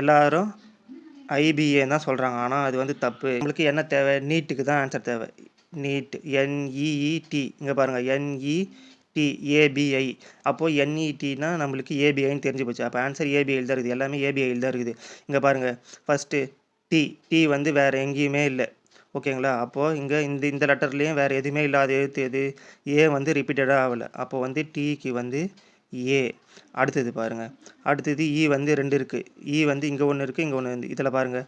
எல்லாரும் ஐபிஏன்னு தான் சொல்கிறாங்க. ஆனால் அது வந்து தப்பு. நம்மளுக்கு என்ன தேவை? நீட்டுக்கு தான் ஆன்சர் தேவை. நீட் NEET இங்கே பாருங்கள், NET ABI. அப்போது NETனா நம்மளுக்கு ஏபிஐன்னு தெரிஞ்சு போச்சு. அப்போ ஆன்சர் ஏபிஐயில் தான் இருக்குது. எல்லாமே ஏபிஐயில் தான் இருக்குது. இங்கே பாருங்கள், ஃபஸ்ட்டு டி வந்து வேறு எங்கேயுமே இல்லை. ஓகேங்களா? அப்போது இங்கே இந்த லெட்டர்லேயும் வேறு எதுவுமே இல்லாத எழுத்து எது? ஏ வந்து ரிப்பீட்டடாக ஆகலை. அப்போது வந்து டிக்கு வந்து ஏ. அடுத்தது பாருங்கள், அடுத்தது வந்து 2 இருக்குது. வந்து இங்கே ஒன்று இருக்குது, இங்கே ஒன்று இருக்குது. இதில் பாருங்கள்,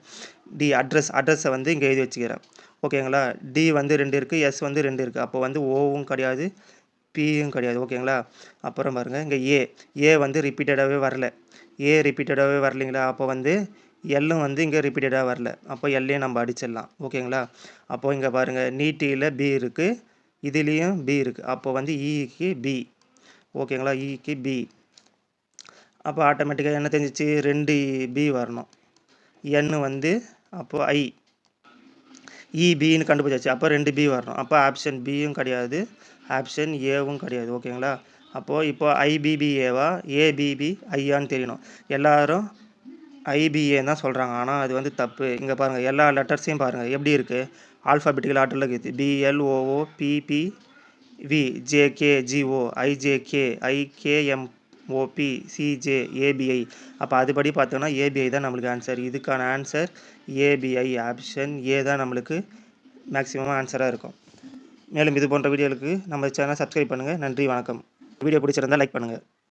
டி அட்ரஸை வந்து இங்கே எழுதி வச்சுக்கிறேன். ஓகேங்களா? டி வந்து 2 இருக்குது, எஸ் வந்து 2 இருக்குது. அப்போ வந்து ஓவும் கிடையாது, பியும் கிடையாது. ஓகேங்களா? அப்புறம் பாருங்கள், இங்கே ஏ வந்து ரிப்பீட்டடாகவே வரல. ரிப்பீட்டடாகவே வரலைங்களா? அப்போ வந்து எல்லும் வந்து இங்கே ரிப்பீட்டடாக வரல. அப்போ எல்லையும் நம்ம அடிச்சிடலாம். ஓகேங்களா? அப்போது இங்கே பாருங்கள், நீட்டியில் பி இருக்குது, இதுலேயும் பி இருக்குது. அப்போ வந்து இக்கு பி. ஓகேங்களா? இக்கு பி. அப்போ ஆட்டோமேட்டிக்காக என்ன தெரிஞ்சிச்சு? 2 பி வரணும். என் வந்து அப்போது ஐ. பின்னு கண்டுபிடிச்சாச்சு. அப்போ 2 பி வரணும். அப்போ ஆப்ஷன் பியும் கிடையாது, ஆப்ஷன் ஏவும் கிடையாது. ஓகேங்களா? அப்போது இப்போ ஐபிபிஏவா ஏபிபி ஐயான்னு தெரியணும். எல்லாரும் ஐபிஏன்னு தான் சொல்கிறாங்க. ஆனால் அது வந்து தப்பு. இங்கே பாருங்கள், எல்லா லெட்டர்ஸையும் பாருங்கள் எப்படி இருக்குது? ஆல்ஃபாபெட்டிக்கல் ஆர்டரில் இருக்குது. BLOO PPV JKGO IJK IKMOP CJ ABI. அப்போ அதுபடி பார்த்தோன்னா ஏபிஐ தான் நம்மளுக்கு ஆன்சர். இதுக்கான ஆன்சர் ஏபிஐ. ஆப்ஷன் ஏ தான் நம்மளுக்கு மேக்ஸிமம் ஆன்சராக இருக்கும். மேலும் இது போன்ற வீடியோவுக்கு நம்ம சேனலை சப்ஸ்கிரைப் பண்ணுங்கள். நன்றி, வணக்கம். வீடியோ பிடிச்சிருந்தால் லைக் பண்ணுங்கள்.